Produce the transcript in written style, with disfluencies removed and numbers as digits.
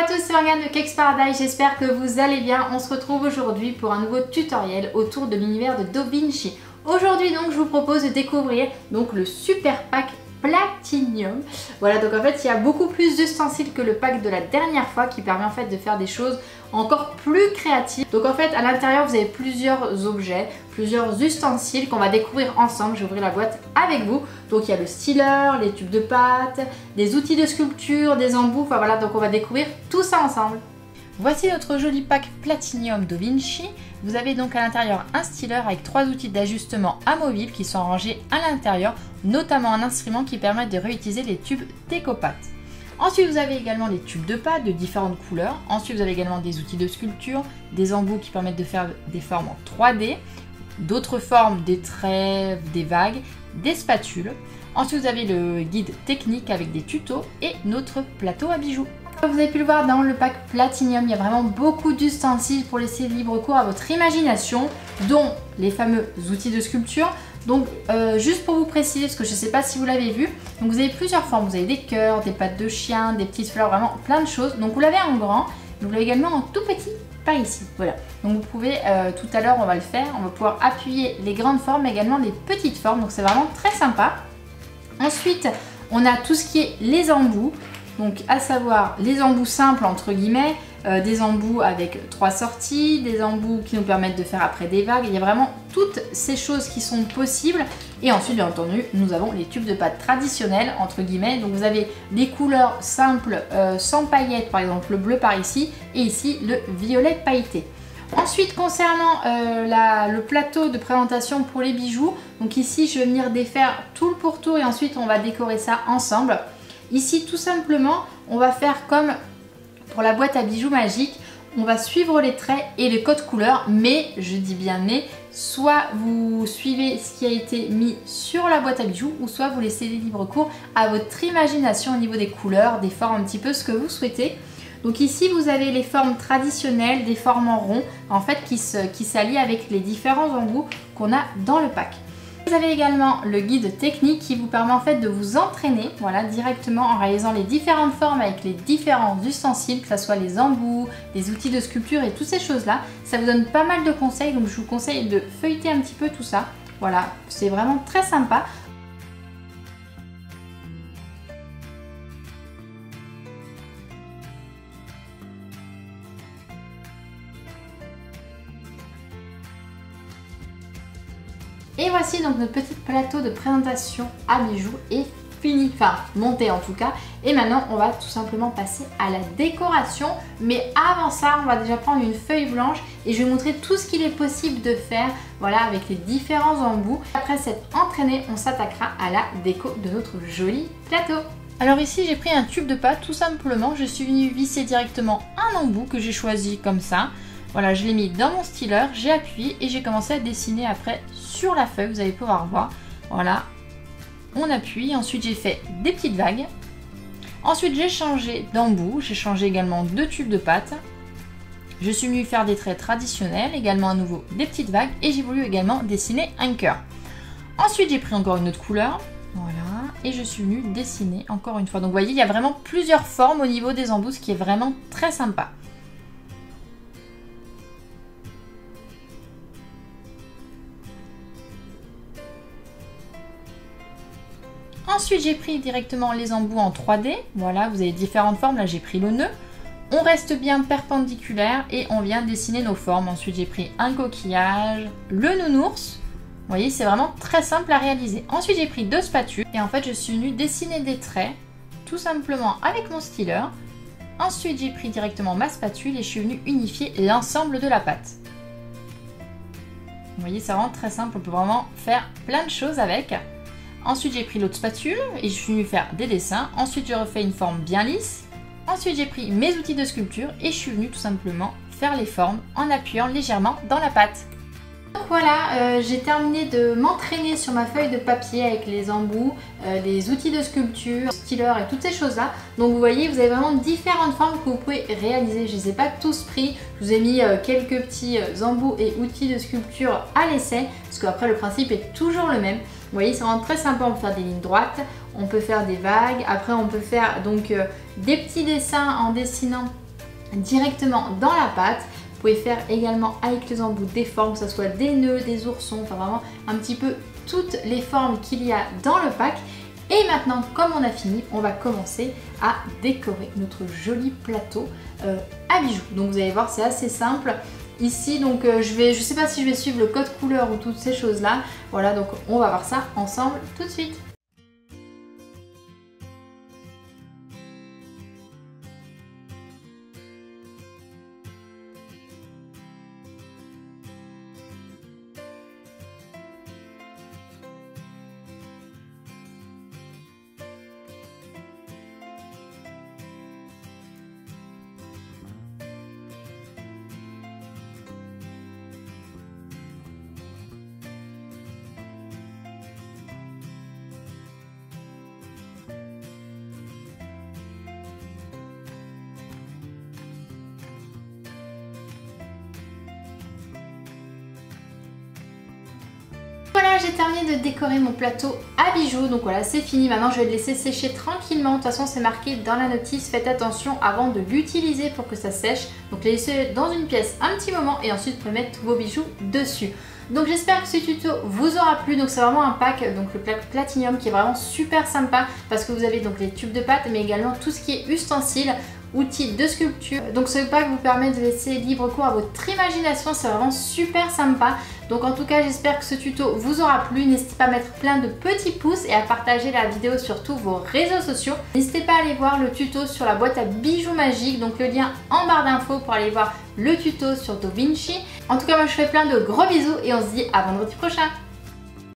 à tous, c'est Morgane de Cakes Paradise, j'espère que vous allez bien. On se retrouve aujourd'hui pour un nouveau tutoriel autour de l'univers de DaVinci. Aujourd'hui donc je vous propose de découvrir donc le super pack Platinum. Voilà, donc en fait il y a beaucoup plus d'ustensiles que le pack de la dernière fois qui permet en fait de faire des choses encore plus créatives. Donc en fait à l'intérieur vous avez plusieurs objets, plusieurs ustensiles qu'on va découvrir ensemble. Je vais ouvrir la boîte avec vous. Donc il y a le styler, les tubes de pâte, des outils de sculpture, des embouts, enfin voilà, donc on va découvrir tout ça ensemble. Voici notre joli pack Platinum DaVinci. Vous avez donc à l'intérieur un styler avec 3 outils d'ajustement amovibles qui sont rangés à l'intérieur, notamment un instrument qui permet de réutiliser les tubes déco-pâte. Ensuite vous avez également les tubes de pâte de différentes couleurs. Ensuite vous avez également des outils de sculpture, des embouts qui permettent de faire des formes en 3D, d'autres formes, des traits, des vagues, des spatules. Ensuite vous avez le guide technique avec des tutos et notre plateau à bijoux. Comme vous avez pu le voir dans le pack Platinum, il y a vraiment beaucoup d'ustensiles pour laisser libre cours à votre imagination, dont les fameux outils de sculpture. Donc juste pour vous préciser, parce que je ne sais pas si vous l'avez vu, donc vous avez plusieurs formes, vous avez des cœurs, des pattes de chien, des petites fleurs, vraiment plein de choses. Donc vous l'avez en grand, mais vous l'avez également en tout petit par ici. Voilà, donc vous pouvez, tout à l'heure on va le faire, on va pouvoir appuyer les grandes formes, mais également les petites formes, donc c'est vraiment très sympa. Ensuite, on a tout ce qui est les embouts. Donc à savoir les embouts simples entre guillemets, des embouts avec 3 sorties, des embouts qui nous permettent de faire après des vagues. Il y a vraiment toutes ces choses qui sont possibles. Et ensuite bien entendu nous avons les tubes de pâte traditionnels entre guillemets. Donc vous avez des couleurs simples sans paillettes, par exemple le bleu par ici et ici le violet pailleté. Ensuite concernant le plateau de présentation pour les bijoux, donc ici je vais venir défaire tout le pourtour et ensuite on va décorer ça ensemble. Ici tout simplement on va faire comme pour la boîte à bijoux magique, on va suivre les traits et les codes couleurs, mais je dis bien mais, soit vous suivez ce qui a été mis sur la boîte à bijoux ou soit vous laissez libre cours à votre imagination au niveau des couleurs, des formes, un petit peu ce que vous souhaitez. Donc ici vous avez les formes traditionnelles, des formes en rond en fait qui s'allient avec les différents embouts qu'on a dans le pack. Vous avez également le guide technique qui vous permet en fait de vous entraîner voilà, directement en réalisant les différentes formes avec les différents ustensiles, que ce soit les embouts, les outils de sculpture et toutes ces choses là. Ça vous donne pas mal de conseils, donc je vous conseille de feuilleter un petit peu tout ça. Voilà, c'est vraiment très sympa. Et voici donc notre petit plateau de présentation à bijoux est fini, enfin monté en tout cas. Et maintenant on va tout simplement passer à la décoration. Mais avant ça on va déjà prendre une feuille blanche et je vais vous montrer tout ce qu'il est possible de faire voilà, avec les différents embouts. Après s'être entraîné, on s'attaquera à la déco de notre joli plateau. Alors ici j'ai pris un tube de pâte tout simplement. Je suis venue visser directement un embout que j'ai choisi comme ça. Voilà, je l'ai mis dans mon styler, j'ai appuyé et j'ai commencé à dessiner après sur la feuille, vous allez pouvoir voir. Voilà, on appuie, ensuite j'ai fait des petites vagues. Ensuite j'ai changé d'embout, j'ai changé également de tube de pâte. Je suis venue faire des traits traditionnels, également à nouveau des petites vagues et j'ai voulu également dessiner un cœur. Ensuite j'ai pris encore une autre couleur, voilà, et je suis venue dessiner encore une fois. Donc vous voyez, il y a vraiment plusieurs formes au niveau des embouts, ce qui est vraiment très sympa. Ensuite j'ai pris directement les embouts en 3D, voilà vous avez différentes formes, là j'ai pris le nœud. On reste bien perpendiculaire et on vient dessiner nos formes. Ensuite j'ai pris un coquillage, le nounours, vous voyez c'est vraiment très simple à réaliser. Ensuite j'ai pris 2 spatules et en fait je suis venue dessiner des traits tout simplement avec mon styler. Ensuite j'ai pris directement ma spatule et je suis venue unifier l'ensemble de la pâte. Vous voyez c'est vraiment très simple, on peut vraiment faire plein de choses avec. Ensuite j'ai pris l'autre spatule et je suis venue faire des dessins. Ensuite j'ai refait une forme bien lisse. Ensuite j'ai pris mes outils de sculpture et je suis venue tout simplement faire les formes en appuyant légèrement dans la pâte. Donc voilà, j'ai terminé de m'entraîner sur ma feuille de papier avec les embouts, les outils de sculpture, styler et toutes ces choses là. Donc vous voyez, vous avez vraiment différentes formes que vous pouvez réaliser. Je ne les ai pas tous pris, je vous ai mis quelques petits embouts et outils de sculpture à l'essai parce qu'après le principe est toujours le même. Vous voyez, c'est vraiment très sympa, on peut faire des lignes droites, on peut faire des vagues, après on peut faire donc des petits dessins en dessinant directement dans la pâte. Vous pouvez faire également avec les embouts des formes, que ce soit des nœuds, des oursons, enfin vraiment un petit peu toutes les formes qu'il y a dans le pack. Et maintenant, comme on a fini, on va commencer à décorer notre joli plateau à bijoux. Donc vous allez voir, c'est assez simple. Ici, donc je sais pas si je vais suivre le code couleur ou toutes ces choses-là. Voilà, donc on va voir ça ensemble tout de suite. Voilà, j'ai terminé de décorer mon plateau à bijoux, donc voilà, c'est fini. Maintenant je vais le laisser sécher tranquillement. De toute façon c'est marqué dans la notice, faites attention avant de l'utiliser pour que ça sèche. Donc laissez dans une pièce un petit moment et ensuite vous pouvez mettre tous vos bijoux dessus. Donc j'espère que ce tuto vous aura plu. Donc c'est vraiment un pack, donc le pack Platinium, qui est vraiment super sympa parce que vous avez donc les tubes de pâte mais également tout ce qui est ustensiles, outils de sculpture. Donc ce pack vous permet de laisser libre cours à votre imagination, c'est vraiment super sympa. Donc en tout cas j'espère que ce tuto vous aura plu. N'hésitez pas à mettre plein de petits pouces et à partager la vidéo sur tous vos réseaux sociaux. N'hésitez pas à aller voir le tuto sur la boîte à bijoux magique, donc le lien en barre d'infos pour aller voir le tuto sur DaVinci. En tout cas moi je fais plein de gros bisous et on se dit à vendredi prochain.